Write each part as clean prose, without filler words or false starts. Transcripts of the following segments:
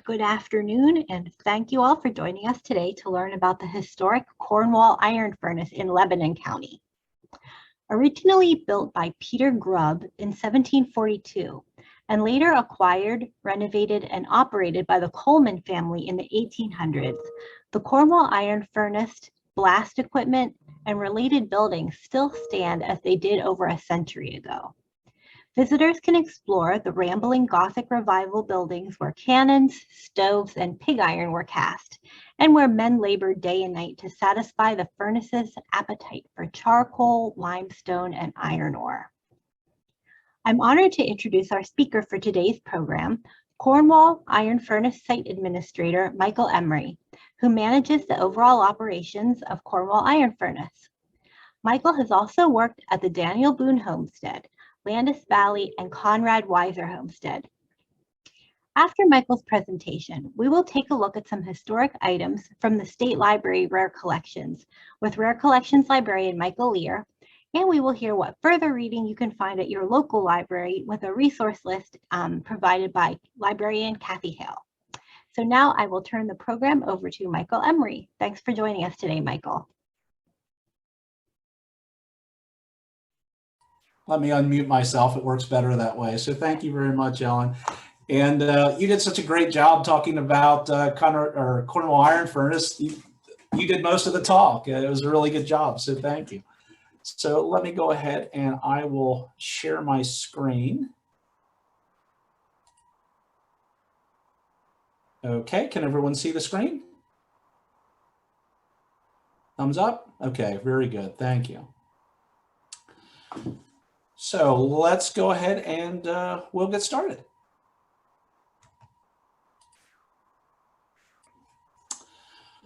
Good afternoon, and thank you all for joining us today to learn about the historic Cornwall Iron Furnace in Lebanon County. Originally built by Peter Grubb in 1742, and later acquired, renovated, and operated by the Coleman family in the 1800s, the Cornwall Iron Furnace, blast equipment, and related buildings still stand as they did over a century ago. Visitors can explore the rambling Gothic Revival buildings where cannons, stoves, and pig iron were cast, and where men labored day and night to satisfy the furnace's appetite for charcoal, limestone, and iron ore. I'm honored to introduce our speaker for today's program, Cornwall Iron Furnace Site Administrator Michael Emery, who manages the overall operations of Cornwall Iron Furnace. Michael has also worked at the Daniel Boone Homestead, Landis Valley, and Conrad Weiser Homestead. After Michael's presentation, we will take a look at some historic items from the State Library Rare Collections with Rare Collections librarian Michael Lear, and we will hear what further reading you can find at your local library with a resource list provided by librarian Kathy Hale. So now I will turn the program over to Michael Emery. Thanks for joining us today, Michael. Let me unmute myself. It works better that way. So thank you very much, Ellen. And you did such a great job talking about Cornwall Iron Furnace. You did most of the talk. It was a really good job. So thank you. So let me go ahead and I will share my screen. Okay, can everyone see the screen? Thumbs up? Okay, very good. Thank you. So let's go ahead and we'll get started.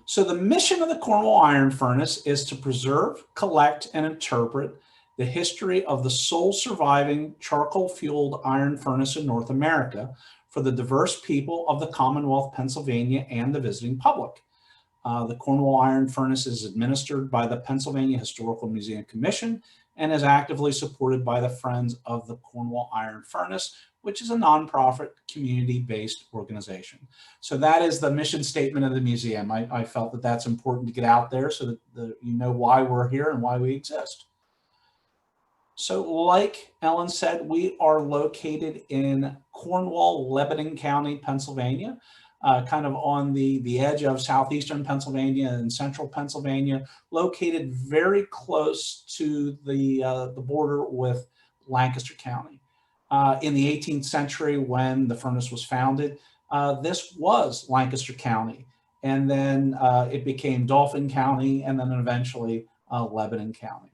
So the mission of the Cornwall Iron Furnace is to preserve, collect, and interpret the history of the sole surviving charcoal-fueled iron furnace in North America for the diverse people of the Commonwealth, Pennsylvania, and the visiting public. The Cornwall Iron Furnace is administered by the Pennsylvania Historical Museum Commission and is actively supported by the Friends of the Cornwall Iron Furnace, which is a nonprofit community-based organization. So that is the mission statement of the museum. I felt that that's important to get out there so that you know why we're here and why we exist. So like Ellen said, we are located in Cornwall, Lebanon County, Pennsylvania, kind of on the edge of southeastern Pennsylvania and central Pennsylvania, located very close to the border with Lancaster County. In the 18th century, when the furnace was founded, this was Lancaster County, and then it became Dauphin County, and then eventually Lebanon County.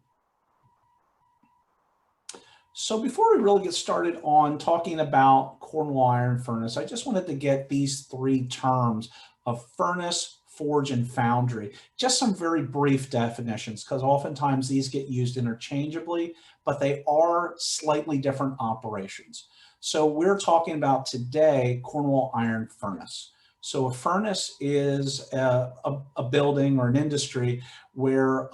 So before we really get started on talking about Cornwall Iron Furnace, I just wanted to get these three terms of furnace, forge, and foundry. Just some very brief definitions, because oftentimes these get used interchangeably, but they are slightly different operations. So we're talking about today Cornwall Iron Furnace. So a furnace is a building or an industry where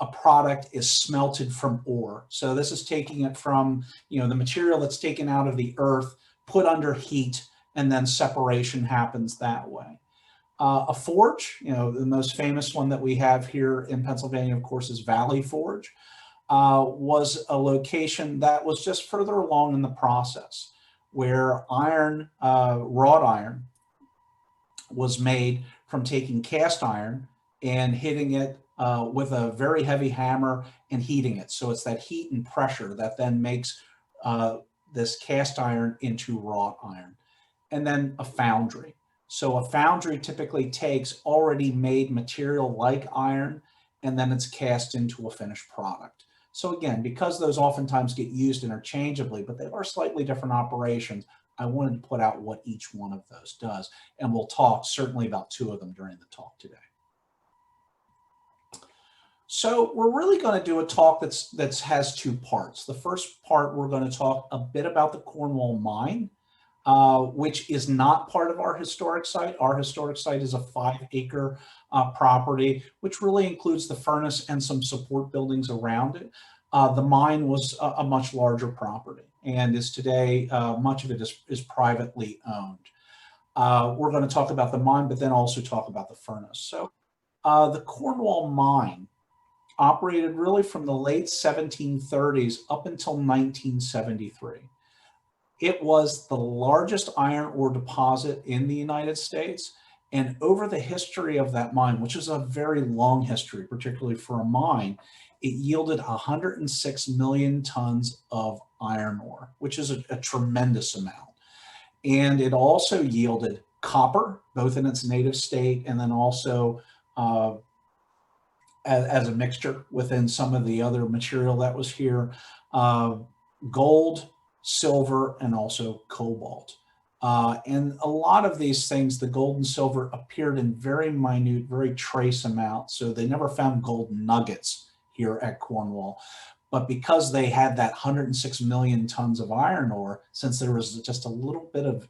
a product is smelted from ore. So this is taking it from, the material that's taken out of the earth, put under heat, and then separation happens that way. A forge, the most famous one that we have here in Pennsylvania, of course, is Valley Forge, was a location that was just further along in the process where iron, wrought iron, was made from taking cast iron and hitting it with a very heavy hammer and heating it. So it's that heat and pressure that then makes this cast iron into wrought iron. And then a foundry. So a foundry typically takes already made material like iron, and then it's cast into a finished product. So again, because those oftentimes get used interchangeably, but they are slightly different operations, I wanted to put out what each one of those does. And we'll talk certainly about two of them during the talk today. So we're really going to do a talk that has two parts. The first part, we're going to talk a bit about the Cornwall mine, which is not part of our historic site. Our historic site is a 5-acre property, which really includes the furnace and some support buildings around it. The mine was a much larger property and is today, much of it is privately owned. We're going to talk about the mine, but then also talk about the furnace. So the Cornwall mine operated really from the late 1730s up until 1973. It was the largest iron ore deposit in the United States. And over the history of that mine, which is a very long history, particularly for a mine, it yielded 106 million tons of iron ore, which is a tremendous amount. And it also yielded copper, both in its native state and then also uh, as a mixture within some of the other material that was here, uh, gold, silver, and also cobalt. And a lot of these things, the gold and silver appeared in very minute, very trace amounts. So they never found gold nuggets here at Cornwall. But because they had that 106 million tons of iron ore, since there was just a little bit of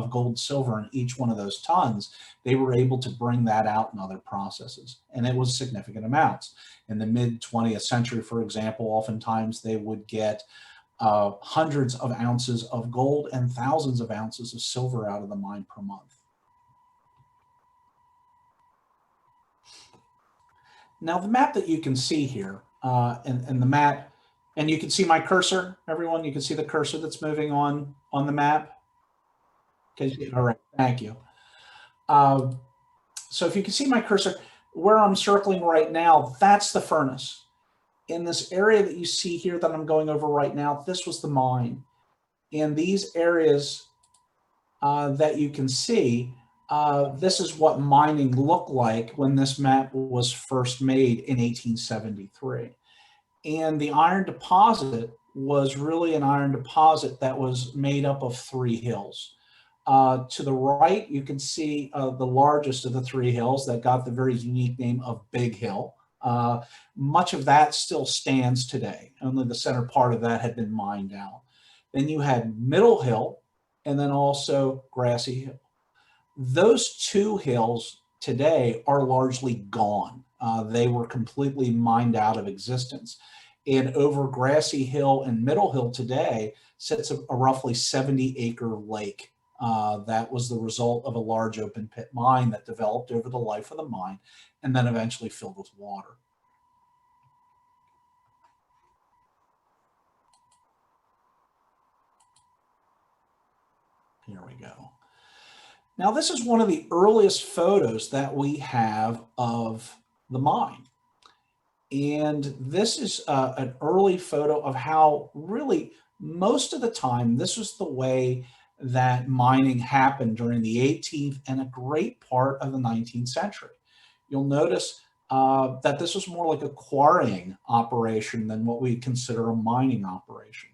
gold and silver in each one of those tons, they were able to bring that out in other processes. And it was significant amounts. In the mid 20th century, for example, oftentimes they would get hundreds of ounces of gold and thousands of ounces of silver out of the mine per month. Now, the map that you can see here, and the map, and you can see my cursor, everyone, you can see the cursor that's moving on the map. Okay, all right, thank you. So if you can see my cursor, where I'm circling right now, that's the furnace. In this area that you see here that I'm going over right now, this was the mine. In these areas that you can see, this is what mining looked like when this map was first made in 1873. And the iron deposit was really an iron deposit that was made up of three hills. To the right, you can see the largest of the three hills that got the very unique name of Big Hill. Much of that still stands today. Only the center part of that had been mined out. Then you had Middle Hill, and then also Grassy Hill. Those two hills today are largely gone. They were completely mined out of existence. And over Grassy Hill and Middle Hill today sits a roughly 70-acre lake. That was the result of a large open pit mine that developed over the life of the mine and then eventually filled with water. Here we go. Now, this is one of the earliest photos that we have of the mine. And this is an early photo of how really most of the time, this was the way that mining happened during the 18th and a great part of the 19th century. You'll notice that this was more like a quarrying operation than what we consider a mining operation.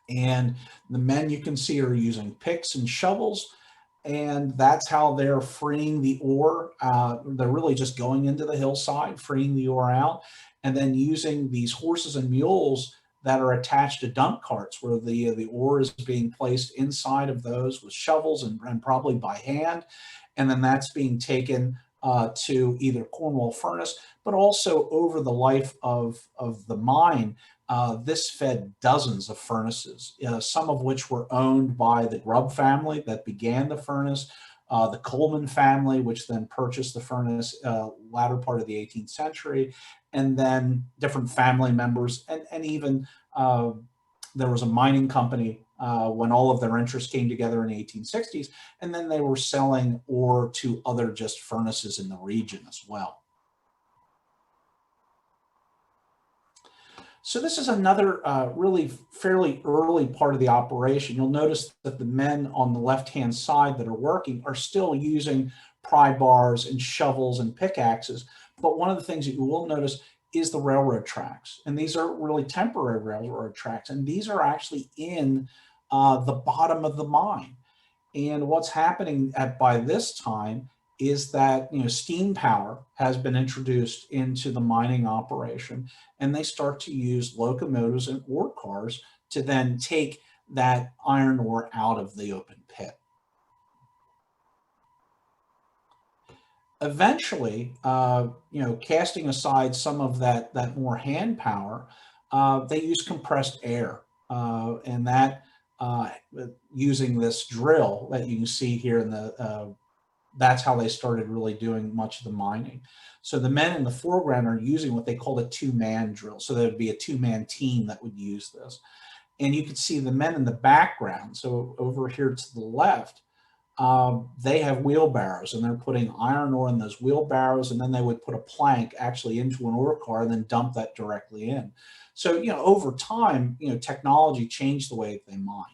And the men you can see are using picks and shovels, and that's how they're freeing the ore. They're really just going into the hillside, freeing the ore out, and then using these horses and mules that are attached to dump carts where the ore is being placed inside of those with shovels and probably by hand. And then that's being taken to either Cornwall Furnace, but also over the life of the mine, this fed dozens of furnaces, some of which were owned by the Grubb family that began the furnace, the Coleman family, which then purchased the furnace latter part of the 18th century, and then different family members, and even there was a mining company when all of their interests came together in the 1860s, and then they were selling ore to other just furnaces in the region as well. So this is another really fairly early part of the operation. You'll notice that the men on the left-hand side that are working are still using pry bars and shovels and pickaxes. But one of the things that you will notice is the railroad tracks. And these are really temporary railroad tracks. And these are actually in the bottom of the mine. And what's happening by this time is that steam power has been introduced into the mining operation, and they start to use locomotives and ore cars to then take that iron ore out of the open pit. Eventually, casting aside some of that more hand power, they use compressed air, and that using this drill that you can see here in the, that's how they started really doing much of the mining. So the men in the foreground are using what they called a two-man drill. So there would be a two-man team that would use this. And you can see the men in the background. So over here to the left, they have wheelbarrows, and they're putting iron ore in those wheelbarrows, and then they would put a plank actually into an ore car and then dump that directly in. So, you know, over time, you know, technology changed the way they mined.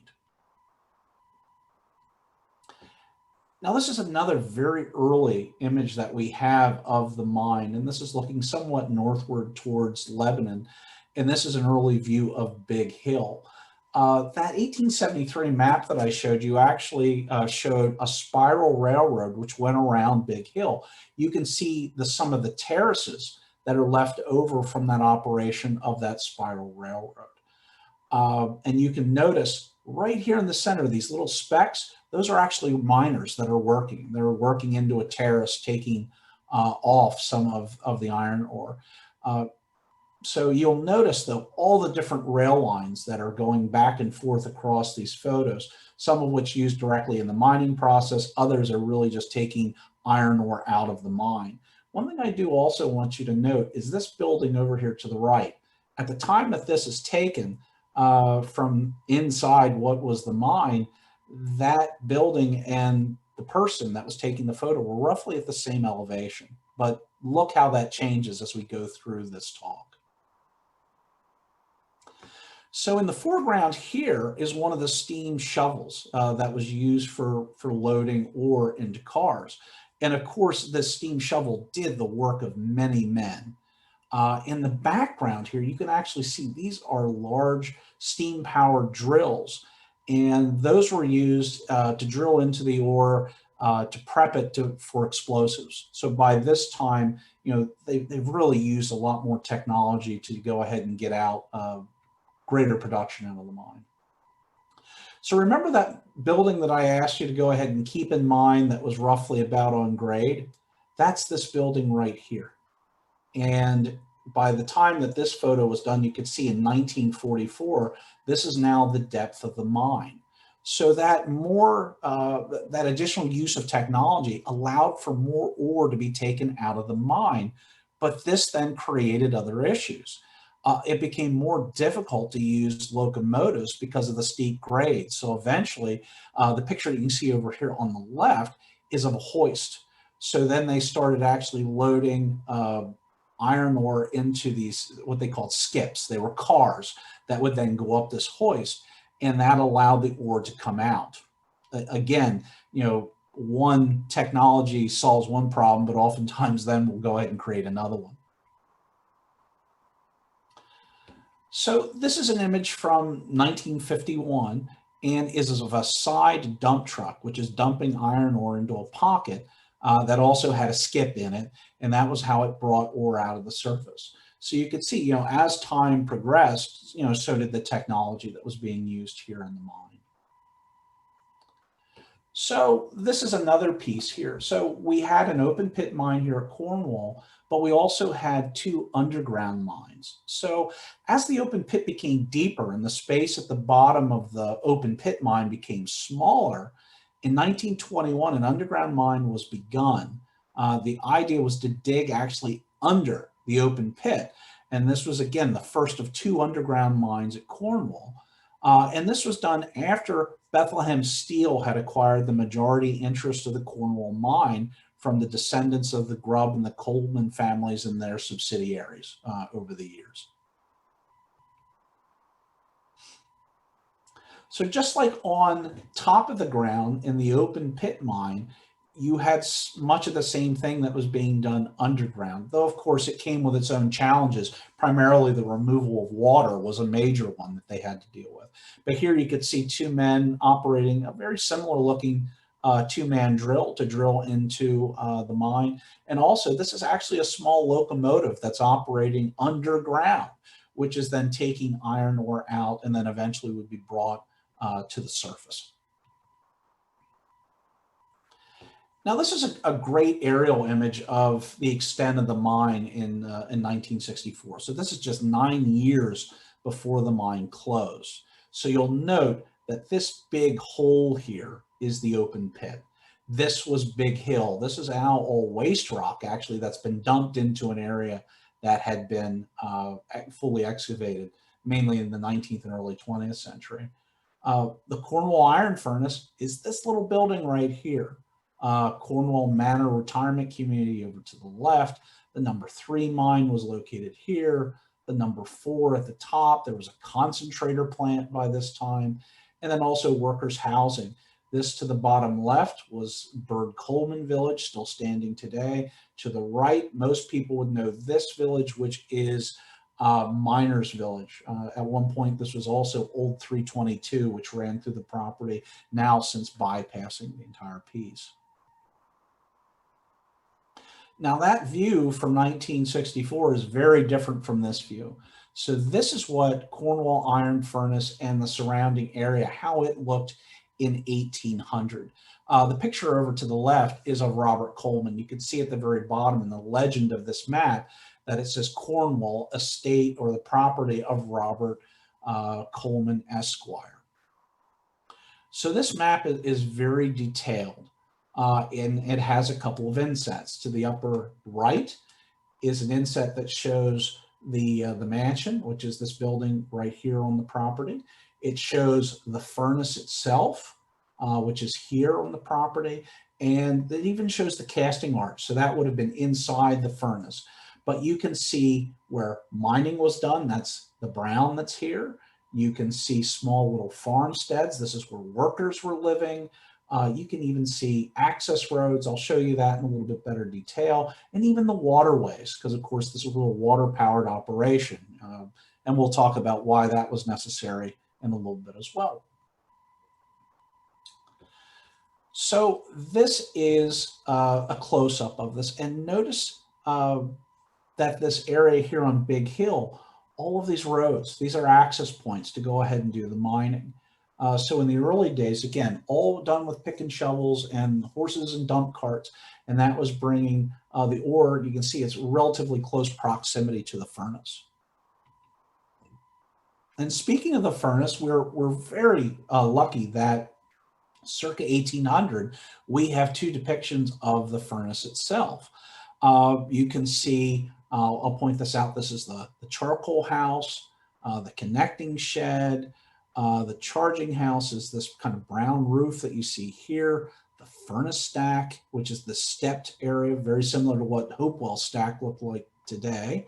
Now, this is another very early image that we have of the mine, and this is looking somewhat northward towards Lebanon, and this is an early view of Big Hill. That 1873 map that I showed you actually showed a spiral railroad which went around Big Hill. You can see some of the terraces that are left over from that operation of that spiral railroad. And you can notice right here in the center, these little specks, those are actually miners that are working. They're working into a terrace, taking off some of the iron ore. So you'll notice though all the different rail lines that are going back and forth across these photos, some of which used directly in the mining process, others are really just taking iron ore out of the mine. One thing I do also want you to note is this building over here to the right. At the time that this is taken from inside what was the mine, that building and the person that was taking the photo were roughly at the same elevation. But look how that changes as we go through this talk. So in the foreground here is one of the steam shovels that was used for loading ore into cars. And of course, this steam shovel did the work of many men. In the background here, you can actually see these are large steam-powered drills. And those were used to drill into the ore to prep it for explosives. So by this time, you know, they've really used a lot more technology to go ahead and get out greater production out of the mine. So remember that building that I asked you to go ahead and keep in mind that was roughly about on grade? That's this building right here. And by the time that this photo was done, you could see in 1944, this is now the depth of the mine. So that that additional use of technology allowed for more ore to be taken out of the mine, but this then created other issues. It became more difficult to use locomotives because of the steep grades. So eventually, the picture that you can see over here on the left is of a hoist. So then they started actually loading iron ore into these, what they called skips. They were cars that would then go up this hoist, and that allowed the ore to come out. Again, you know, one technology solves one problem, but oftentimes then we'll go ahead and create another one. So this is an image from 1951 and is of a side dump truck, which is dumping iron ore into a pocket that also had a skip in it. And that was how it brought ore out of the surface. So you could see, you know, as time progressed, you know, so did the technology that was being used here in the mine. So this is another piece here. So we had an open pit mine here at Cornwall, but we also had two underground mines. So as the open pit became deeper and the space at the bottom of the open pit mine became smaller, in 1921, an underground mine was begun. The idea was to dig actually under the open pit. And this was, again, the first of two underground mines at Cornwall. And this was done after Bethlehem Steel had acquired the majority interest of the Cornwall mine from the descendants of the Grubb and the Coleman families and their subsidiaries over the years. So just like on top of the ground in the open pit mine, you had much of the same thing that was being done underground, though of course it came with its own challenges. Primarily the removal of water was a major one that they had to deal with. But here you could see two men operating a very similar looking two-man drill to drill into the mine. And also this is actually a small locomotive that's operating underground, which is then taking iron ore out and then eventually would be brought to the surface. Now, this is a great aerial image of the extent of the mine in 1964. So this is just 9 years before the mine closed. So you'll note that this big hole here is the open pit. This was Big Hill. This is now all waste rock, actually, that's been dumped into an area that had been fully excavated, mainly in the 19th and early 20th century. The Cornwall Iron Furnace is this little building right here. Cornwall Manor Retirement Community over to the left. The number 3 mine was located here. The number 4 at the top. There was a concentrator plant by this time, and then also workers' housing. This to the bottom left was Bird Coleman Village, still standing today. To the right, most people would know this village, which is Miners Village. At one point, this was also Old 322, which ran through the property, now since bypassing the entire piece. Now that view from 1964 is very different from this view. So this is what Cornwall Iron Furnace and the surrounding area, how it looked in 1800. The picture over to the left is of Robert Coleman. You can see at the very bottom in the legend of this map that it says Cornwall estate or the property of Robert Coleman Esquire. So this map is very detailed. And it has a couple of insets. To the upper right is an inset that shows the mansion, which is this building right here on the property. It shows the furnace itself, which is here on the property, and it even shows the casting arch. So that would have been inside the furnace. But you can see where mining was done. That's the brown that's here. You can see small little farmsteads. This is where workers were living. You can even see access roads. I'll show you that in a little bit better detail. And even the waterways, because of course this is a little water-powered operation. And we'll talk about why that was necessary in a little bit as well. So this is a close-up of this. And notice that this area here on Big Hill, all of these roads, these are access points to go ahead and do the mining. So in the early days, again, all done with pick and shovels and horses and dump carts, and that was bringing the ore. You can see it's relatively close proximity to the furnace. And speaking of the furnace, we're very lucky that circa 1800, we have 2 depictions of the furnace itself. You can see, I'll point this out, this is the charcoal house, the connecting shed. The charging house is this kind of brown roof that you see here. The furnace stack, which is the stepped area, very similar to what Hopewell stack looked like today.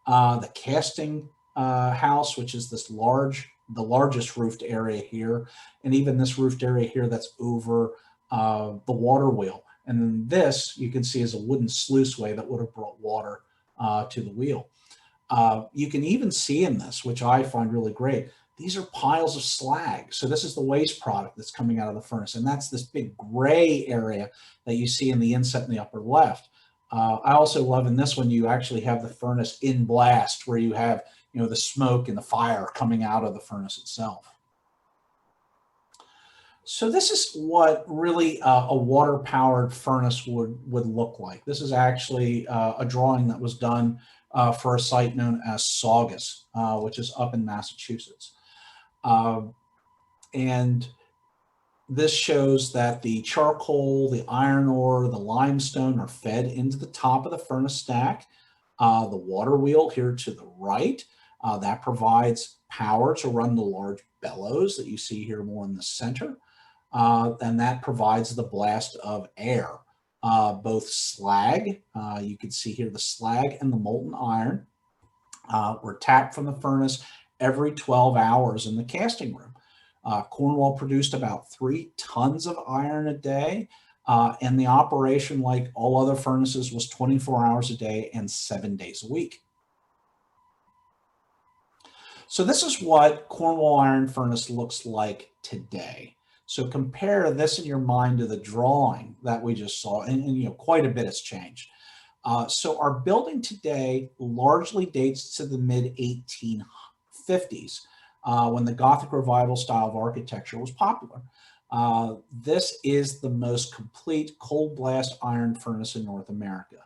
The casting house, which is this the largest roofed area here. And even this roofed area here that's over the water wheel. And then this, you can see, is a wooden sluiceway that would have brought water to the wheel. You can even see in this, which I find really great, these are piles of slag. So this is the waste product that's coming out of the furnace. And that's this big gray area that you see in the inset in the upper left. I also love in this one, you actually have the furnace in blast where you have, the smoke and the fire coming out of the furnace itself. So this is what really a water-powered furnace would look like. This is actually a drawing that was done for a site known as Saugus, which is up in Massachusetts. And this shows that the charcoal, the iron ore, the limestone are fed into the top of the furnace stack. The water wheel here to the right, that provides power to run the large bellows that you see here more in the center. And that provides the blast of air. Both slag, you can see here the slag and the molten iron were tapped from the furnace every 12 hours in the casting room. Cornwall produced about 3 tons of iron a day, and the operation, like all other furnaces, was 24 hours a day and 7 days a week. So this is what Cornwall Iron Furnace looks like today. So compare this in your mind to the drawing that we just saw, and quite a bit has changed. So our building today largely dates to the mid-1850s, when the Gothic Revival style of architecture was popular. This is the most complete cold blast iron furnace in North America.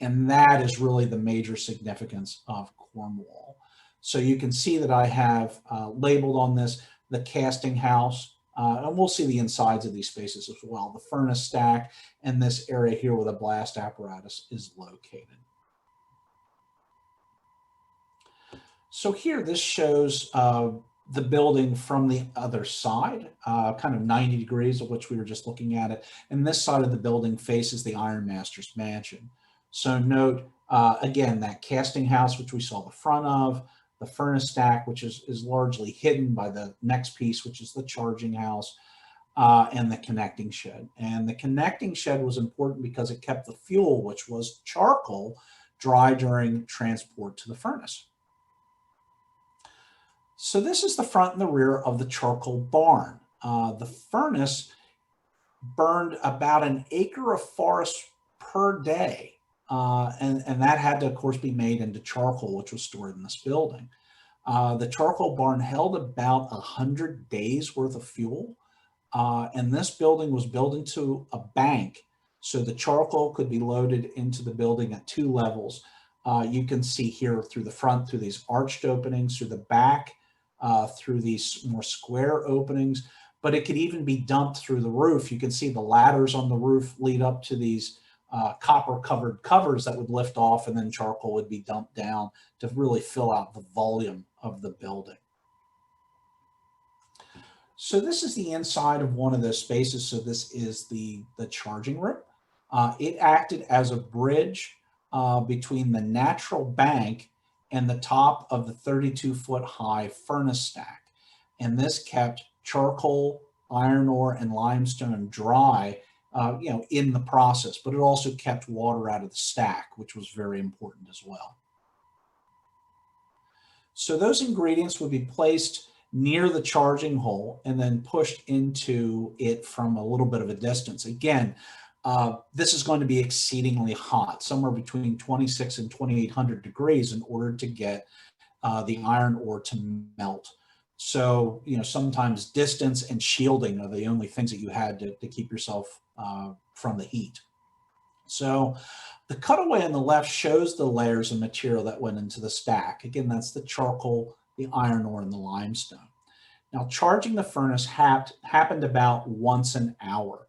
And that is really the major significance of Cornwall. So you can see that I have labeled on this the casting house, and we'll see the insides of these spaces as well, the furnace stack, and this area here where the blast apparatus is located. So here, this shows the building from the other side, kind of 90 degrees of which we were just looking at it. And this side of the building faces the Ironmaster's mansion. So note, again, that casting house, which we saw the front of, the furnace stack, which is largely hidden by the next piece, which is the charging house, and the connecting shed. And the connecting shed was important because it kept the fuel, which was charcoal, dry during transport to the furnace. So this is the front and the rear of the charcoal barn. The furnace burned about an acre of forest per day. And that had to, of course, be made into charcoal, which was stored in this building. The charcoal barn held about 100 days worth of fuel. And this building was built into a bank, so the charcoal could be loaded into the building at 2 levels. You can see here through the front, through these arched openings, through the back, through these more square openings, but it could even be dumped through the roof. You can see the ladders on the roof lead up to these copper covered covers that would lift off, and then charcoal would be dumped down to really fill out the volume of the building. So this is the inside of one of those spaces. So this is the charging room. It acted as a bridge between the natural bank and the top of the 32-foot high furnace stack. And this kept charcoal, iron ore, and limestone dry, in the process, but it also kept water out of the stack, which was very important as well. So those ingredients would be placed near the charging hole and then pushed into it from a little bit of a distance. Again, this is going to be exceedingly hot, somewhere between 26 and 2800 degrees in order to get the iron ore to melt. So, sometimes distance and shielding are the only things that you had to keep yourself from the heat. So the cutaway on the left shows the layers of material that went into the stack. Again, that's the charcoal, the iron ore, and the limestone. Now, charging the furnace happened about once an hour.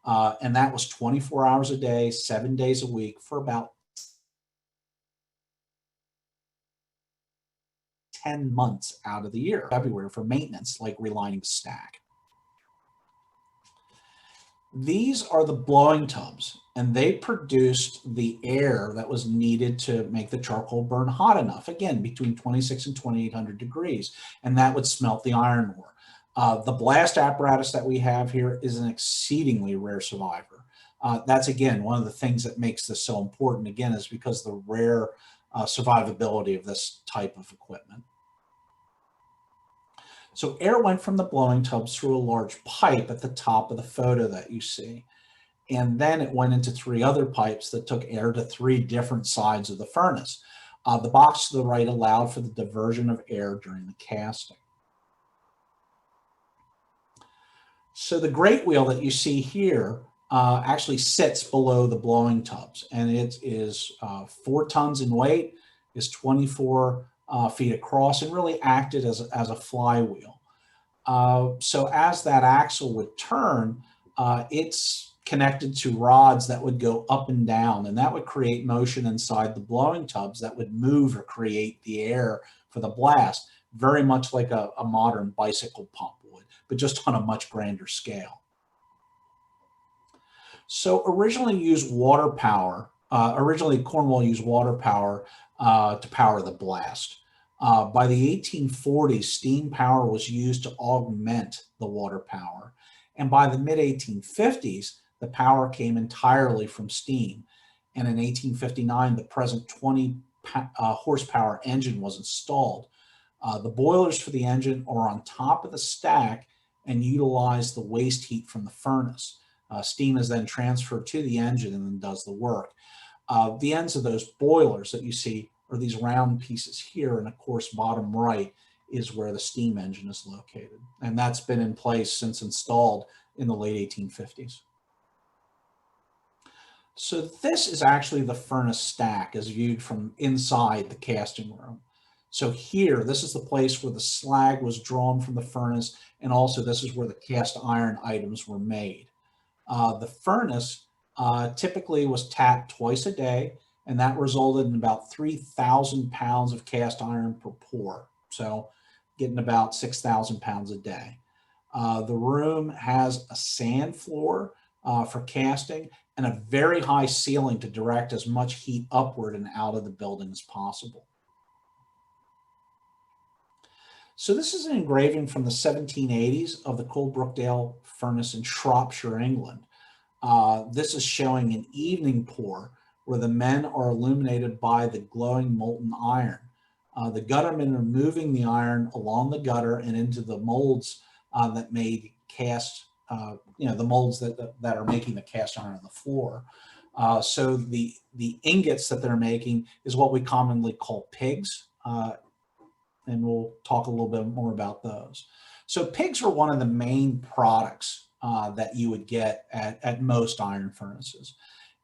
And that was 24 hours a day, 7 days a week for about 10 months out of the year, everywhere for maintenance, like relining the stack. These are the blowing tubs, and they produced the air that was needed to make the charcoal burn hot enough, again, between 26 and 2800 degrees, and that would smelt the iron ore. The blast apparatus that we have here is an exceedingly rare survivor. That's, again, one of the things that makes this so important, again, is because the rare survivability of this type of equipment. So air went from the blowing tubs through a large pipe at the top of the photo that you see. And then it went into 3 other pipes that took air to 3 different sides of the furnace. The box to the right allowed for the diversion of air during the casting. So the grate wheel that you see here actually sits below the blowing tubs, and it is 4 tons in weight, is 24 feet across, and really acted as a flywheel. So as that axle would turn, it's connected to rods that would go up and down, and that would create motion inside the blowing tubs that would move or create the air for the blast, very much like a modern bicycle pump would, but just on a much grander scale. So originally Cornwall used water power to power the blast. By the 1840s, steam power was used to augment the water power. And by the mid-1850s, the power came entirely from steam. And in 1859, the present 20 horsepower engine was installed. The boilers for the engine are on top of the stack and utilize the waste heat from the furnace. Steam is then transferred to the engine and then does the work. The ends of those boilers that you see are these round pieces here, and of course, bottom right is where the steam engine is located. And that's been in place since installed in the late 1850s. So this is actually the furnace stack as viewed from inside the casting room. So here, this is the place where the slag was drawn from the furnace, and also this is where the cast iron items were made. The furnace typically was tapped twice a day, and that resulted in about 3,000 pounds of cast iron per pour. So getting about 6,000 pounds a day. The room has a sand floor for casting and a very high ceiling to direct as much heat upward and out of the building as possible. So this is an engraving from the 1780s of the Coalbrookdale furnace in Shropshire, England. This is showing an evening pour where the men are illuminated by the glowing molten iron. The guttermen are moving the iron along the gutter and into the molds that made cast, the molds that are making the cast iron on the floor. So the ingots that they're making is what we commonly call pigs, and we'll talk a little bit more about those. So pigs are one of the main products that you would get at most iron furnaces.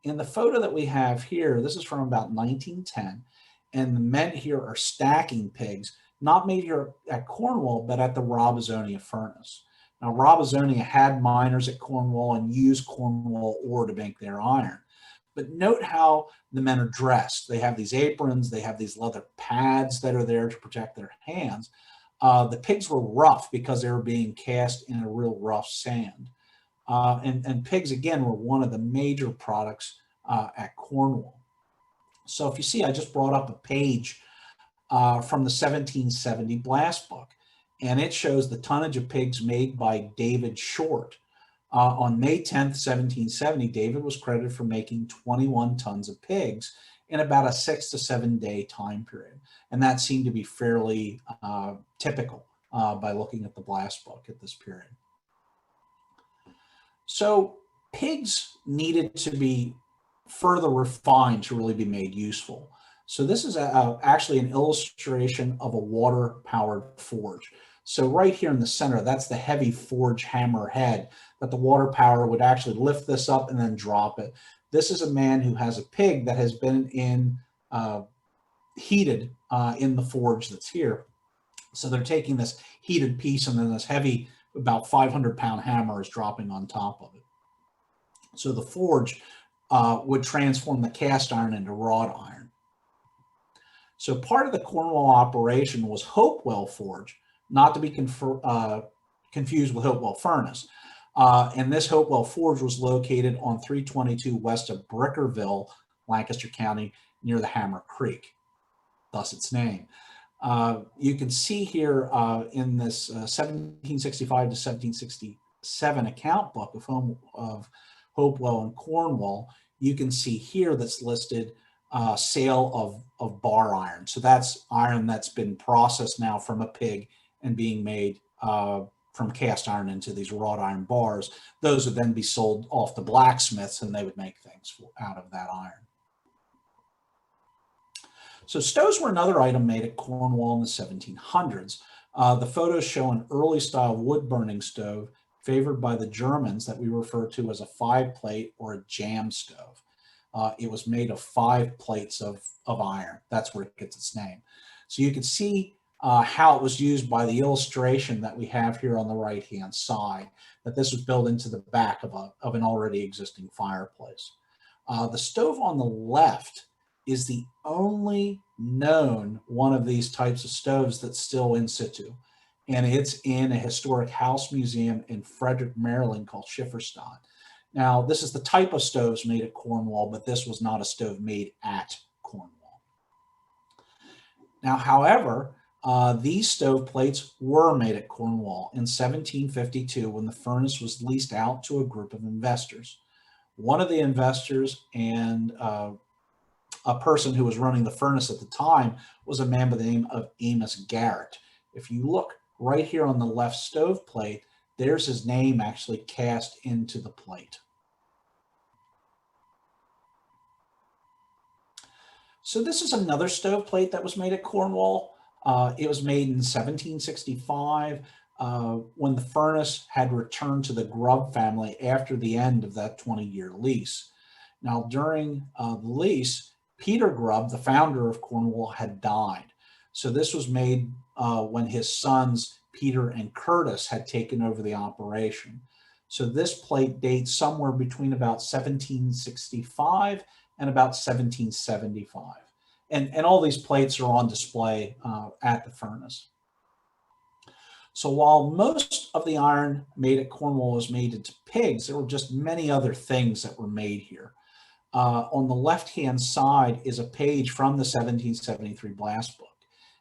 In the photo that we have here, this is from about 1910, and the men here are stacking pigs, not made here at Cornwall, but at the Robisonia furnace. Now, Robisonia had miners at Cornwall and used Cornwall ore to make their iron. But note how the men are dressed. They have these aprons, they have these leather pads that are there to protect their hands. The pigs were rough because they were being cast in a real rough sand. And pigs, again, were one of the major products at Cornwall. So if you see, I just brought up a page from the 1770 blast book, and it shows the tonnage of pigs made by David Short. On May 10th, 1770, David was credited for making 21 tons of pigs in about a 6 to 7 day time period. And that seemed to be fairly typical by looking at the blast book at this period. So pigs needed to be further refined to really be made useful. So this is actually an illustration of a water-powered forge. So right here in the center, that's the heavy forge hammer head that the water power would actually lift this up and then drop it. This is a man who has a pig that has been heated in the forge that's here. So they're taking this heated piece and then this heavy, about 500-pound hammer is dropping on top of it. So the forge would transform the cast iron into wrought iron. So part of the Cornwall operation was Hopewell Forge, not to be confused with Hopewell Furnace. And this Hopewell Forge was located on 322 west of Brickerville, Lancaster County, near the Hammer Creek, thus its name. You can see here in this 1765 to 1767 account book of Hopewell and Cornwall, you can see here that's listed sale of bar iron. So that's iron that's been processed now from a pig and being made from cast iron into these wrought iron bars. Those would then be sold off to blacksmiths and they would make things out of that iron. So stoves were another item made at Cornwall in the 1700s. The photos show an early style wood burning stove favored by the Germans that we refer to as a 5-plate or a jam stove. It was made of 5 plates of iron. That's where it gets its name. So you can see how it was used by the illustration that we have here on the right-hand side, that this was built into the back of an already existing fireplace. The stove on the left is the only known one of these types of stoves that's still in situ. And it's in a historic house museum in Frederick, Maryland called Schifferstadt. Now, this is the type of stoves made at Cornwall, but this was not a stove made at Cornwall. Now, however, these stove plates were made at Cornwall in 1752 when the furnace was leased out to a group of investors. One of the investors and a person who was running the furnace at the time was a man by the name of Amos Garrett. If you look right here on the left stove plate, there's his name actually cast into the plate. So this is another stove plate that was made at Cornwall. It was made in 1765 when the furnace had returned to the Grubb family after the end of that 20-year lease. Now, during the lease, Peter Grubb, the founder of Cornwall, had died. So this was made when his sons, Peter and Curtis, had taken over the operation. So this plate dates somewhere between about 1765 and about 1775. And all these plates are on display at the furnace. So while most of the iron made at Cornwall was made into pigs, there were just many other things that were made here. On the left-hand side is a page from the 1773 blast book.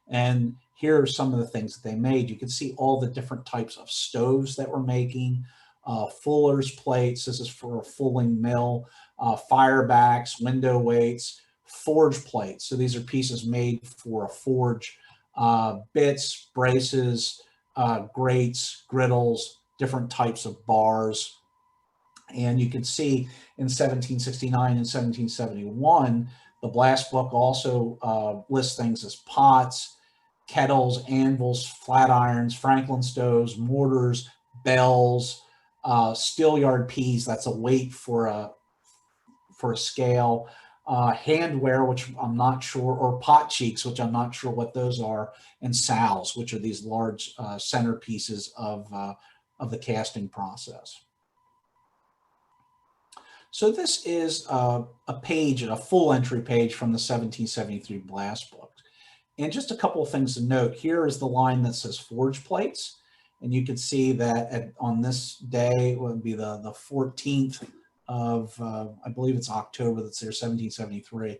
And here are some of the things that they made. You can see all the different types of stoves that we're making, fuller's plates. This is for a fulling mill, firebacks, window weights, forge plates. So these are pieces made for a forge, bits, braces, grates, griddles, different types of bars. And you can see in 1769 and 1771, the blast book also lists things as pots, kettles, anvils, flat irons, Franklin stoves, mortars, bells, steel yard peas, that's a weight for a scale, handware, which I'm not sure, or pot cheeks, which I'm not sure what those are, and sows, which are these large centerpieces of the casting process. So this is a page, a full entry page from the 1773 blast book. And just a couple of things to note. Here is the line that says forge plates. And you can see that on this day, it would be the 14th of, I believe it's October, that's there, 1773,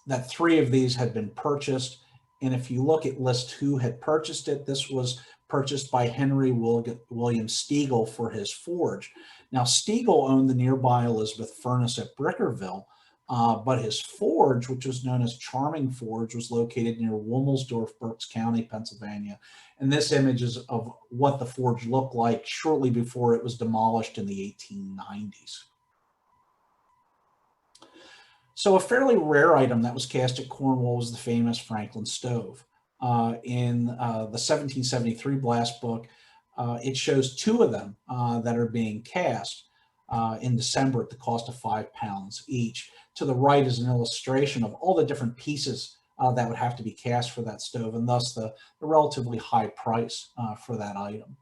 that 3 of these had been purchased. And if you look at list who had purchased it, this was purchased by Henry William Stegall for his forge. Now, Stegall owned the nearby Elizabeth Furnace at Brickerville, but his forge, which was known as Charming Forge, was located near Womelsdorf, Berks County, Pennsylvania. And this image is of what the forge looked like shortly before it was demolished in the 1890s. So a fairly rare item that was cast at Cornwall was the famous Franklin stove. In the 1773 blast book, it shows 2 of them that are being cast in December at the cost of £5 each. To the right is an illustration of all the different pieces that would have to be cast for that stove, and thus the relatively high price for that item.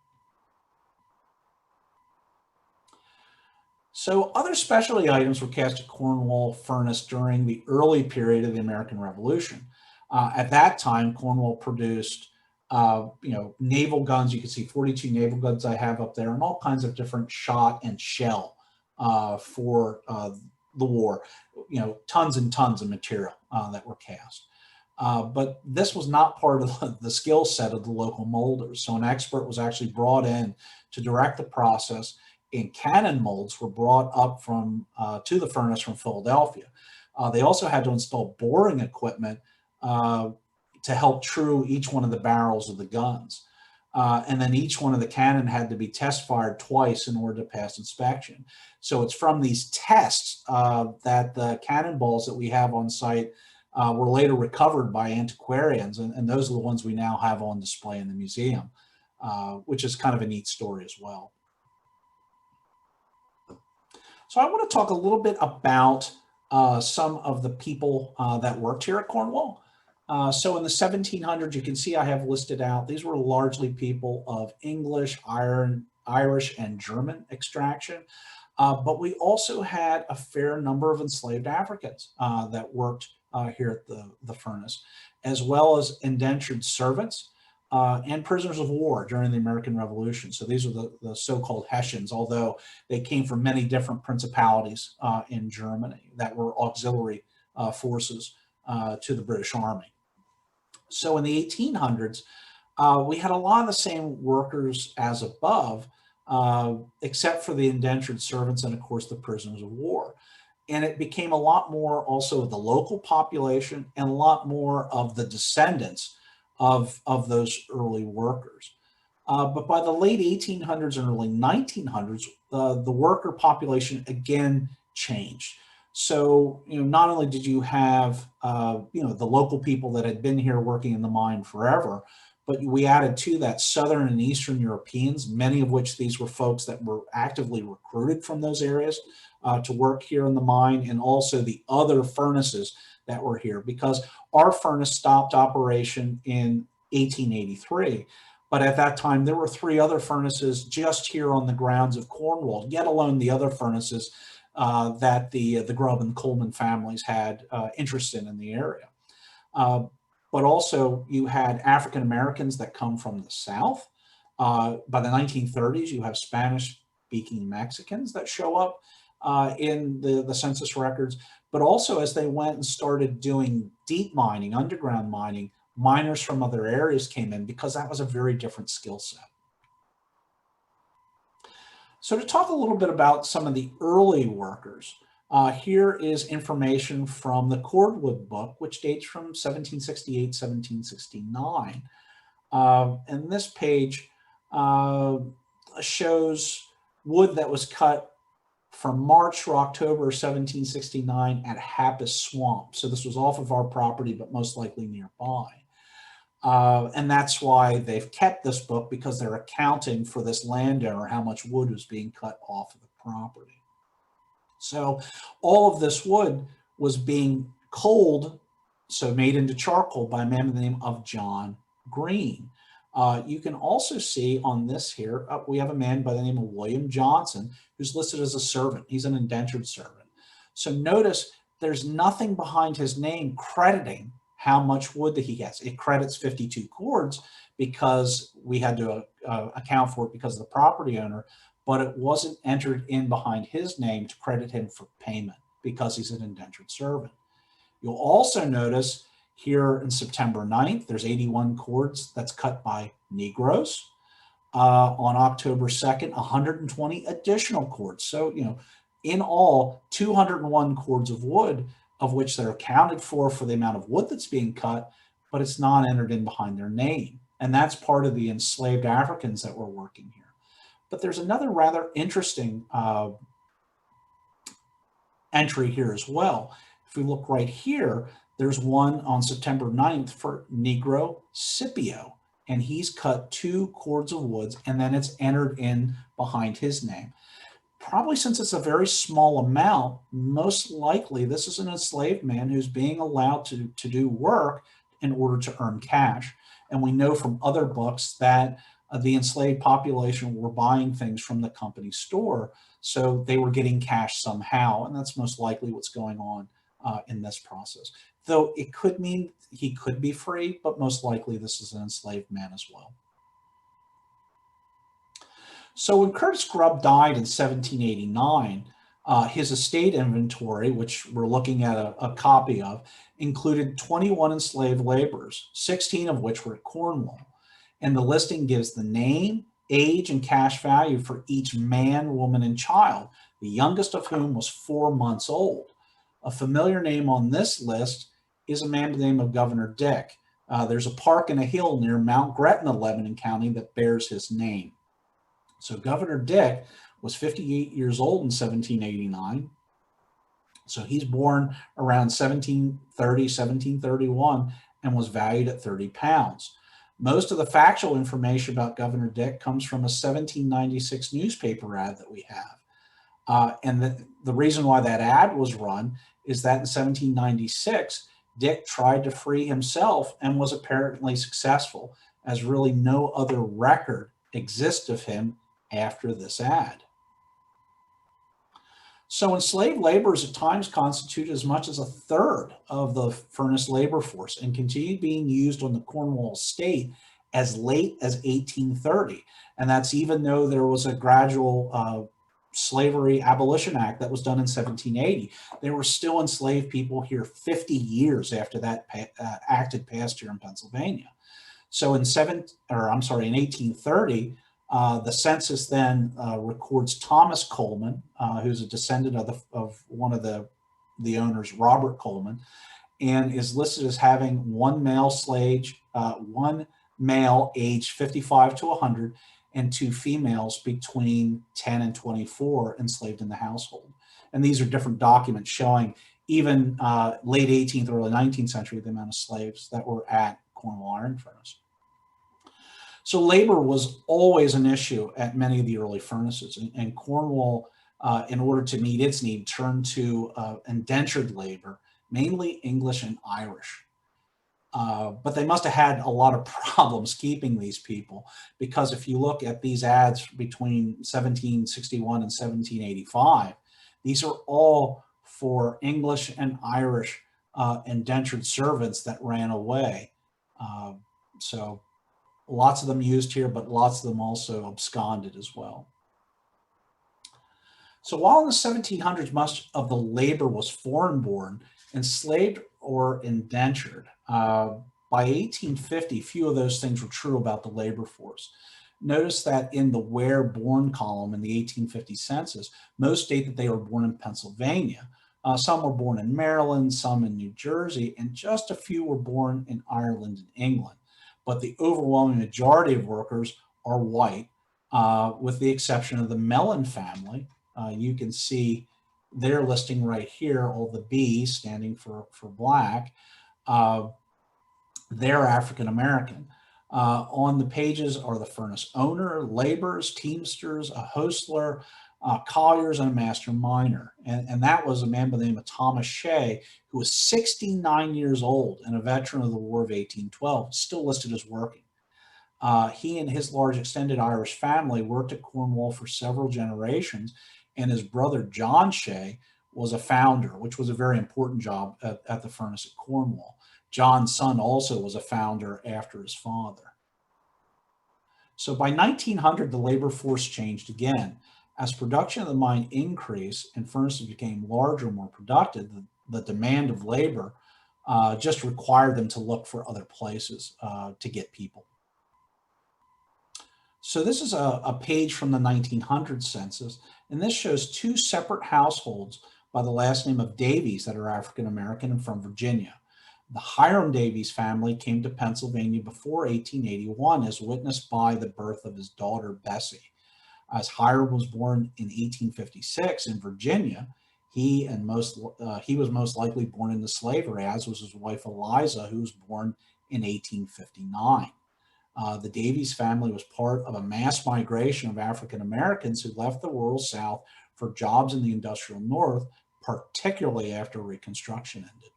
So other specialty items were cast at Cornwall Furnace during the early period of the American Revolution. At that time, Cornwall produced naval guns. You can see 42 naval guns I have up there, and all kinds of different shot and shell for the war. Tons and tons of material that were cast. But this was not part of the skill set of the local molders. So an expert was actually brought in to direct the process, and cannon molds were brought up to the furnace from Philadelphia. They also had to install boring equipment to help true each one of the barrels of the guns. And then each one of the cannon had to be test fired twice in order to pass inspection. So it's from these tests that the cannonballs that we have on site were later recovered by antiquarians, and those are the ones we now have on display in the museum, which is kind of a neat story as well. So I want to talk a little bit about some of the people that worked here at Cornwall. So in the 1700s, you can see I have listed out, these were largely people of English, Irish, and German extraction. But we also had a fair number of enslaved Africans that worked here at the furnace, as well as indentured servants and prisoners of war during the American Revolution. So these are the so-called Hessians, although they came from many different principalities in Germany that were auxiliary forces to the British Army. So in the 1800s, we had a lot of the same workers as above, except for the indentured servants and, of course, the prisoners of war. And it became a lot more also of the local population and a lot more of the descendants of those early workers. But by the late 1800s and early 1900s, the worker population again changed. So, not only did you have, the local people that had been here working in the mine forever, but we added to that Southern and Eastern Europeans, many of which these were folks that were actively recruited from those areas to work here in the mine, and also the other furnaces that were here, because our furnace stopped operation in 1883. But at that time, there were 3 other furnaces just here on the grounds of Cornwall, yet alone the other furnaces that the Grubb and Coleman families had interest in the area. But also you had African Americans that come from the South. By the 1930s, you have Spanish-speaking Mexicans that show up in the census records. But also as they went and started doing deep mining, underground mining, miners from other areas came in, because that was a very different skill set. So to talk a little bit about some of the early workers, here is information from the Cordwood book, which dates from 1768, 1769. And this page shows wood that was cut from March to October 1769 at Happis Swamp. So this was off of our property, but most likely nearby. And that's why they've kept this book, because they're accounting for this landowner, how much wood was being cut off of the property. So all of this wood was being coaled, so made into charcoal, by a man by the name of John Green. You can also see on this here, we have a man by the name of William Johnson, who's listed as a servant. He's an indentured servant. So notice there's nothing behind his name crediting how much wood that he gets. It credits 52 cords because we had to account for it because of the property owner, but it wasn't entered in behind his name to credit him for payment because he's an indentured servant. You'll also notice here in September 9th, there's 81 cords that's cut by Negroes. On October 2nd, 120 additional cords. So, in all, 201 cords of wood, of which they're accounted for the amount of wood that's being cut, but it's not entered in behind their name. And that's part of the enslaved Africans that were working here. But there's another rather interesting entry here as well. If we look right here, there's one on September 9th for Negro Scipio, and he's cut 2 cords of wood, and then it's entered in behind his name. Probably since it's a very small amount, most likely this is an enslaved man who's being allowed to do work in order to earn cash. And we know from other books that the enslaved population were buying things from the company store, so they were getting cash somehow, and that's most likely what's going on in this process. Though it could mean he could be free, but most likely this is an enslaved man as well. So when Curtis Grubb died in 1789, his estate inventory, which we're looking at a copy of, included 21 enslaved laborers, 16 of which were at Cornwall. And the listing gives the name, age, and cash value for each man, woman, and child, the youngest of whom was 4 months old. A familiar name on this list is a man by the name of Governor Dick. There's a park and a hill near Mount Gretna, Lebanon County, that bears his name. So Governor Dick was 58 years old in 1789. So he's born around 1730, 1731, and was valued at 30 pounds. Most of the factual information about Governor Dick comes from a 1796 newspaper ad that we have. And the reason why that ad was run is that in 1796, Dick tried to free himself and was apparently successful, as really no other record exists of him after this ad. So enslaved laborers at times constituted as much as a third of the furnace labor force and continued being used on the Cornwall estate as late as 1830. And that's even though there was a gradual Slavery Abolition Act that was done in 1780. There were still enslaved people here 50 years after that act had passed here in Pennsylvania. So in 1830, the census then records Thomas Coleman, who's a descendant of one of the owners, Robert Coleman, and is listed as having one male aged 55 to 100, and 2 females between 10 and 24 enslaved in the household. And these are different documents showing even late 18th, early 19th century, the amount of slaves that were at Cornwall Iron Furnace. So labor was always an issue at many of the early furnaces, and Cornwall, in order to meet its need, turned to indentured labor mainly English and Irish. But they must have had a lot of problems keeping these people, because if you look at these ads between 1761 and 1785, these are all for English and Irish indentured servants that ran away. Uh, so lots of them used here, but lots of them also absconded as well. So while in the 1700s, much of the labor was foreign-born, enslaved or indentured, by 1850, few of those things were true about the labor force. Notice that in the where born column in the 1850 census, most state that they were born in Pennsylvania. Some were born in Maryland, some in New Jersey, and just a few were born in Ireland and England. But the overwhelming majority of workers are white, with the exception of the Mellon family. You can see their listing right here, all the B standing for black. They're African American. On the pages are the furnace owner, laborers, teamsters, a hostler, colliers, and a master miner. And that was a man by the name of Thomas Shea, who was 69 years old and a veteran of the War of 1812, still listed as working. He and his large extended Irish family worked at Cornwall for several generations, and his brother John Shea was a founder, which was a very important job at the furnace at Cornwall. John's son also was a founder after his father. So by 1900, the labor force changed again. As production of the mine increased and furnaces became larger, more productive, the demand of labor just required them to look for other places to get people. So this is a page from the 1900 census, and this shows two separate households by the last name of Davies that are African American and from Virginia. The Hiram Davies family came to Pennsylvania before 1881, as witnessed by the birth of his daughter Bessie. As Hiram was born in 1856 in Virginia, he was most likely born into slavery, as was his wife Eliza, who was born in 1859. The Davies family was part of a mass migration of African Americans who left the rural South for jobs in the industrial North, particularly after Reconstruction ended.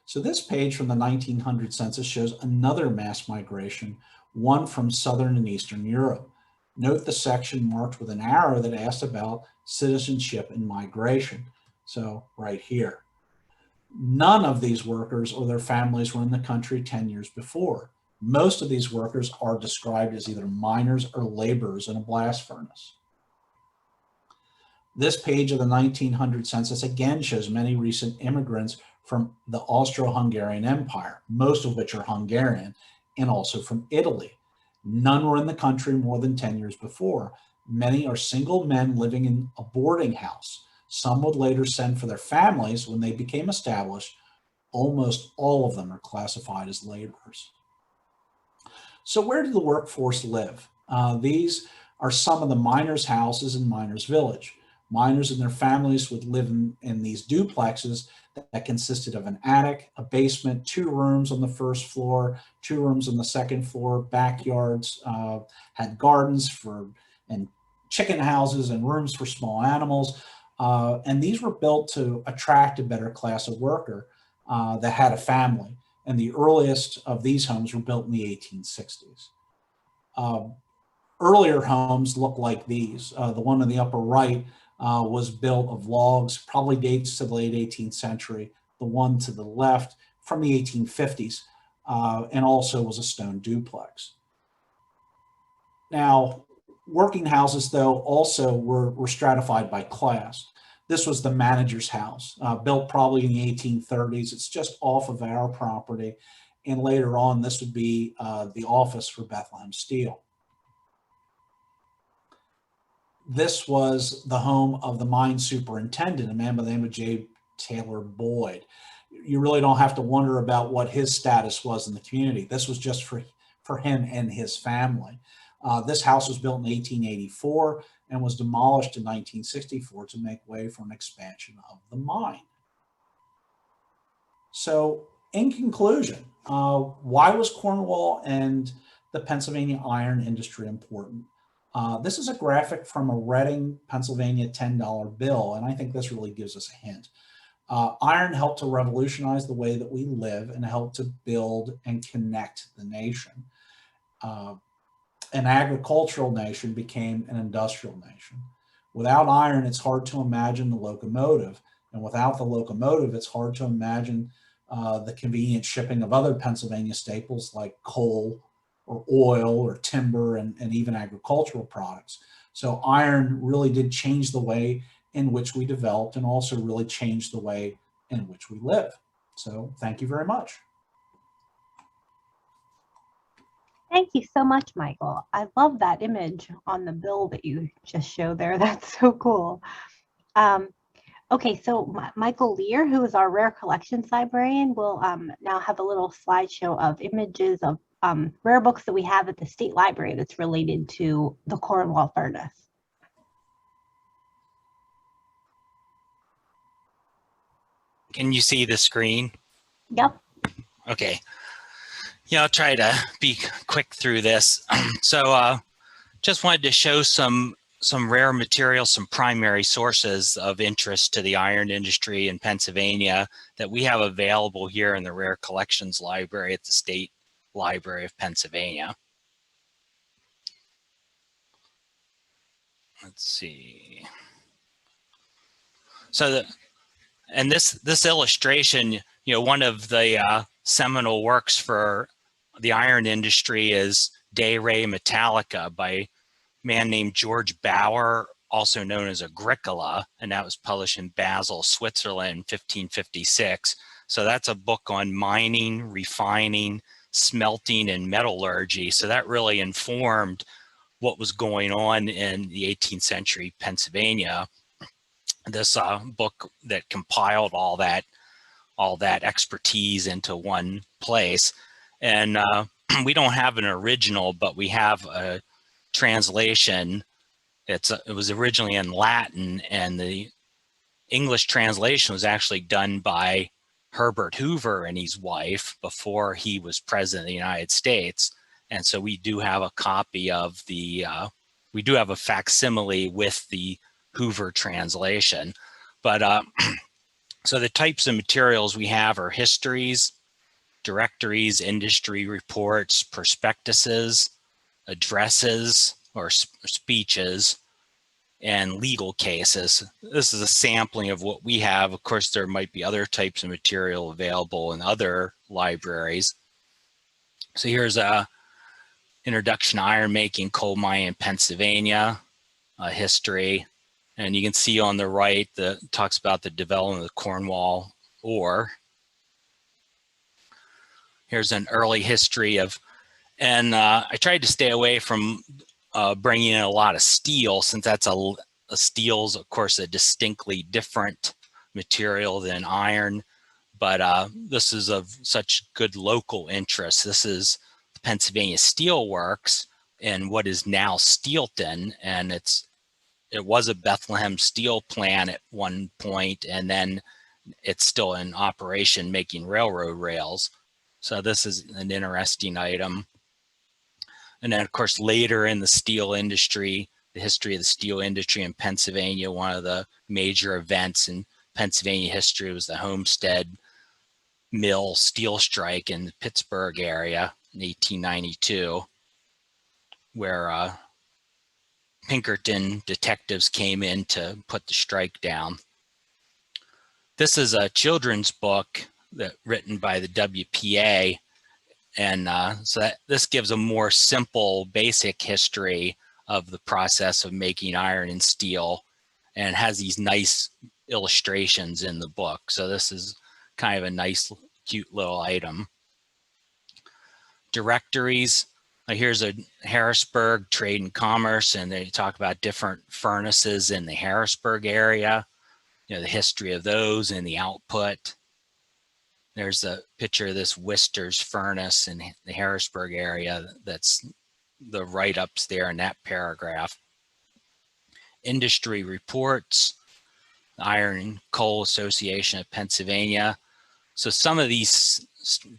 So this page from the 1900 census shows another mass migration, one from Southern and Eastern Europe. Note the section marked with an arrow that asks about citizenship and migration. So right here. None of these workers or their families were in the country 10 years before. Most of these workers are described as either miners or laborers in a blast furnace. This page of the 1900 census again shows many recent immigrants from the Austro-Hungarian Empire, most of which are Hungarian, and also from Italy. None were in the country more than 10 years before. Many are single men living in a boarding house. Some would later send for their families when they became established. Almost all of them are classified as laborers. So where did the workforce live? These are some of the miners' houses in Miners Village. Miners and their families would live in these duplexes that consisted of an attic, a basement, 2 rooms on the first floor, 2 rooms on the second floor, backyards, had gardens and chicken houses and rooms for small animals. And these were built to attract a better class of worker that had a family. And the earliest of these homes were built in the 1860s. Earlier homes look like these. The one in the upper right was built of logs, probably dates to the late 18th century. The one to the left from the 1850s, and also was a stone duplex. Now, working houses, though, also were stratified by class. This was the manager's house, built probably in the 1830s. It's just off of our property. And later on, this would be the office for Bethlehem Steel. This was the home of the mine superintendent, a man by the name of J. Taylor Boyd. You really don't have to wonder about what his status was in the community. This was just for him and his family. This house was built in 1884 and was demolished in 1964 to make way for an expansion of the mine. So in conclusion, why was Cornwall and the Pennsylvania iron industry important? This is a graphic from a Reading, Pennsylvania $10 bill, and I think this really gives us a hint. Iron helped to revolutionize the way that we live and helped to build and connect the nation. An agricultural nation became an industrial nation. Without iron, it's hard to imagine the locomotive. And without the locomotive, it's hard to imagine the convenient shipping of other Pennsylvania staples like coal or oil or timber and even agricultural products. So iron really did change the way in which we developed and also really changed the way in which we live. So thank you very much. Thank you so much, Michael. I love that image on the bill that you just showed there. That's so cool. Okay, so Michael Lear, who is our rare collections librarian, will now have a little slideshow of images of rare books that we have at the state library that's related to the Cornwall Furnace. Can you see the screen? Yep. Okay. Yeah, I'll try to be quick through this. So just wanted to show some rare materials, some primary sources of interest to the iron industry in Pennsylvania that we have available here in the Rare Collections Library at the State Library of Pennsylvania. Let's see. So this illustration, one of the seminal works for the iron industry is De Re Metallica by a man named George Bauer, also known as Agricola, and that was published in Basel, Switzerland in 1556. So that's a book on mining, refining, smelting, and metallurgy. So that really informed what was going on in the 18th century Pennsylvania. This book that compiled all that expertise into one place. And we don't have an original, but we have a translation. It was originally in Latin, and the English translation was actually done by Herbert Hoover and his wife before he was president of the United States. And so we do have a copy of we do have a facsimile with the Hoover translation. But so the types of materials we have are histories, directories, industry reports, prospectuses, addresses or speeches, and legal cases. This is a sampling of what we have. Of course, there might be other types of material available in other libraries. So here's a introduction to iron making, coal mining in Pennsylvania, history. And you can see on the right that talks about the development of the Cornwall ore. Here's an early history of, and I tried to stay away from bringing in a lot of steel, since that's a steel's, of course, a distinctly different material than iron. But this is of such good local interest. This is the Pennsylvania Steel Works in what is now Steelton, and it was a Bethlehem steel plant at one point, and then it's still in operation making railroad rails. So this is an interesting item. And then, of course, later in the steel industry, the history of the steel industry in Pennsylvania, one of the major events in Pennsylvania history was the Homestead Mill steel strike in the Pittsburgh area in 1892, where Pinkerton detectives came in to put the strike down. This is a children's book written by the WPA, and so this gives a more simple, basic history of the process of making iron and steel, and has these nice illustrations in the book. So this is kind of a nice, cute little item. Directories. Here's a Harrisburg Trade and Commerce, and they talk about different furnaces in the Harrisburg area, the history of those and the output. There's a picture of this Wister's furnace in the Harrisburg area. That's the write-ups there in that paragraph. Industry reports, the Iron and Coal Association of Pennsylvania. So some of these,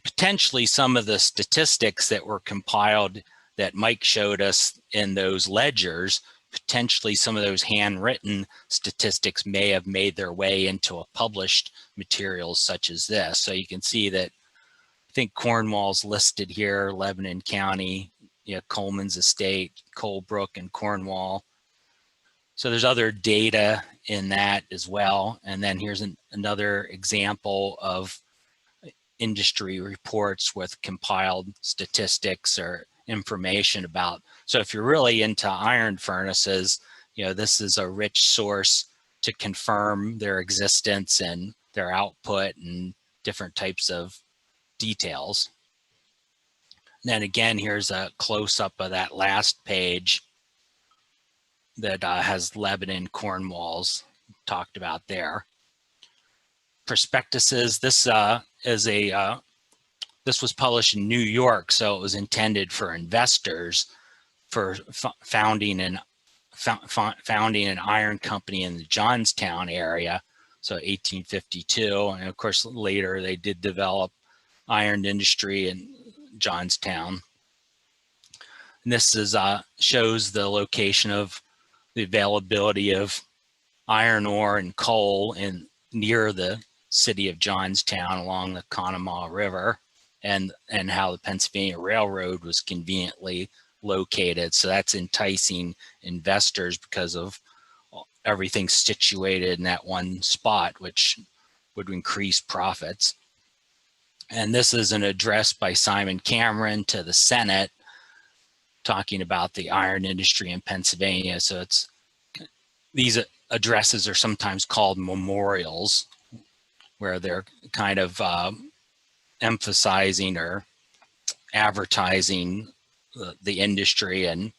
potentially some of the statistics that were compiled that Mike showed us in those ledgers potentially some of those handwritten statistics may have made their way into a published materials such as this. So you can see that I think Cornwall's listed here, Lebanon County, Coleman's Estate, Colebrook, and Cornwall. So there's other data in that as well. And then here's another example of industry reports with compiled statistics or information about. So if you're really into iron furnaces, this is a rich source to confirm their existence and their output and different types of details. And then again, here's a close-up of that last page that has Lebanon, Cornwall's talked about there. Prospectuses, this was published in New York, so it was intended for investors for founding an iron company in the Johnstown area, so 1852. And of course, later they did develop iron industry in Johnstown. And this is shows the location of the availability of iron ore and coal near the city of Johnstown along the Conemaugh River, and how the Pennsylvania Railroad was conveniently located. So that's enticing investors because of everything situated in that one spot, which would increase profits. And this is an address by Simon Cameron to the Senate talking about the iron industry in Pennsylvania. So these addresses are sometimes called memorials, where they're kind of emphasizing or advertising the industry, and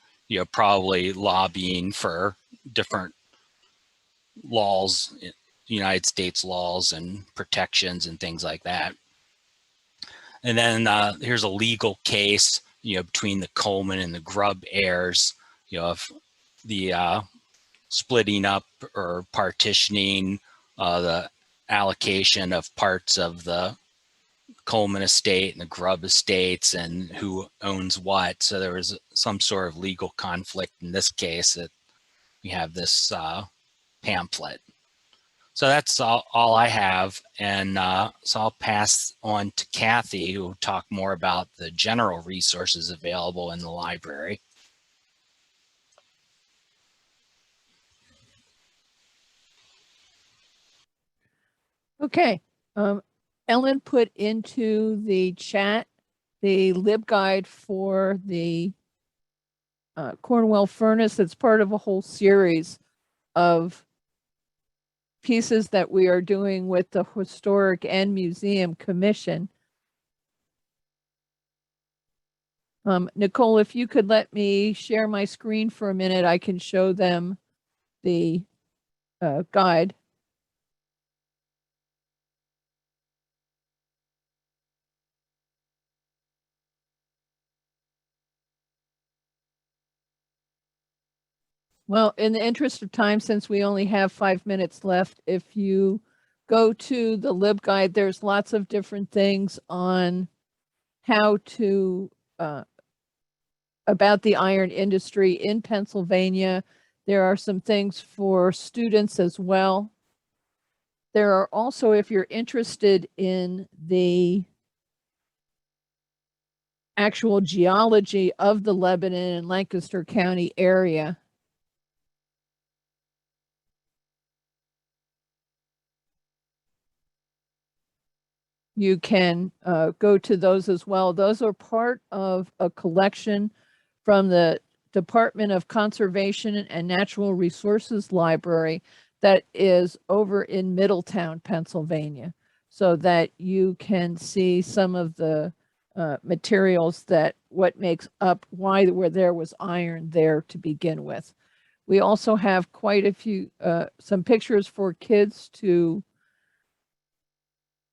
probably lobbying for different laws, United States laws and protections and things like that. And then here's a legal case, between the Coleman and the Grubb heirs, of the splitting up or partitioning the allocation of parts of the Coleman estate and the Grubb estates and who owns what. So there was some sort of legal conflict in this case that we have this pamphlet. So that's all I have. And so I'll pass on to Kathy, who will talk more about the general resources available in the library. Okay. Ellen put into the chat the LibGuide for the Cornwall Furnace. It's part of a whole series of pieces that we are doing with the Historic and Museum Commission. Nicole, if you could let me share my screen for a minute, I can show them the guide. Well, in the interest of time, since we only have 5 minutes left, if you go to the LibGuide, there's lots of different things on how to, about the iron industry in Pennsylvania. There are some things for students as well. There are also, if you're interested in the actual geology of the Lebanon and Lancaster County area, you can go to those as well. Those are part of a collection from the Department of Conservation and Natural Resources Library that is over in Middletown, Pennsylvania, so that you can see some of the materials that what makes up why there was iron there to begin with. We also have quite a few, some pictures for kids to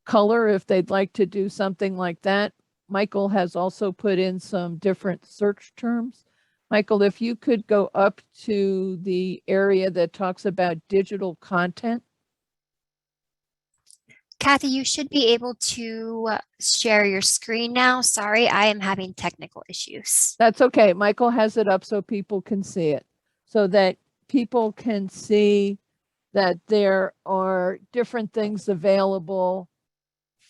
color if they'd like to do something like that. Michael has also put in some different search terms. Michael, if you could go up to the area that talks about digital content. Kathy, you should be able to share your screen now. Sorry, I am having technical issues. That's okay. Michael has it up so people can see it. so that people can see that there are different things available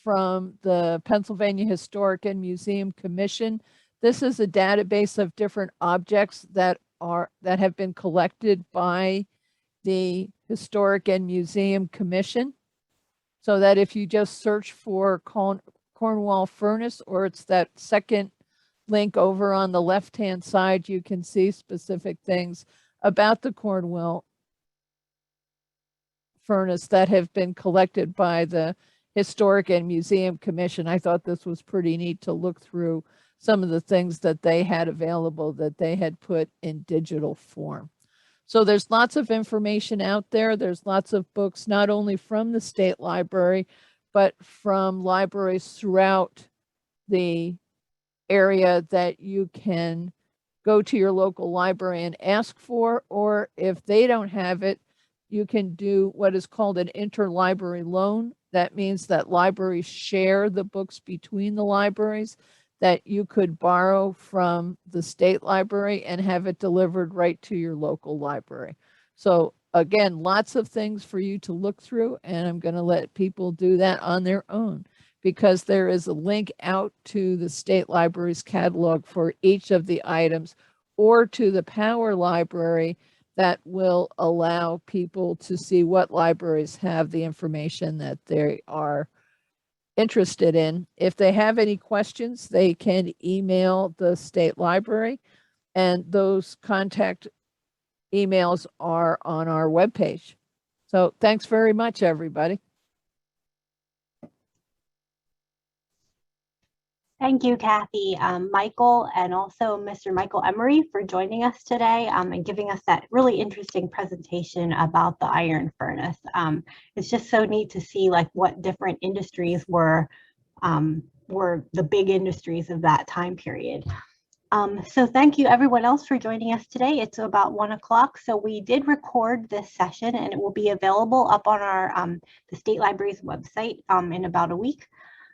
from the Pennsylvania Historic and Museum Commission. This is a database of different objects that have been collected by the Historic and Museum Commission. So that if you just search for Cornwall Furnace, or it's that second link over on the left-hand side, you can see specific things about the Cornwall Furnace that have been collected by the Historic and Museum Commission. I thought this was pretty neat to look through some of the things that they had available that they had put in digital form. So there's lots of information out there. There's lots of books, not only from the state library, but from libraries throughout the area that you can go to your local library and ask for, or if they don't have it, you can do what is called an interlibrary loan. That means that libraries share the books between the libraries, that you could borrow from the state library and have it delivered right to your local library. So again, lots of things for you to look through, and I'm going to let people do that on their own, because there is a link out to the state library's catalog for each of the items, or to the Power Library, that will allow people to see what libraries have the information that they are interested in. If they have any questions, they can email the state library, and those contact emails are on our webpage. So thanks very much, everybody. Thank you, Kathy, Michael, and also Mr. Michael Emery for joining us today and giving us that really interesting presentation about the iron furnace. It's just so neat to see like what different industries were the big industries of that time period. So thank you everyone else for joining us today. It's about 1 o'clock. So we did record this session, and it will be available up on our the State Library's website in about a week.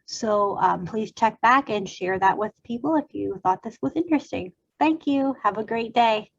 So please check back and share that with people if you thought this was interesting. Thank you. Have a great day.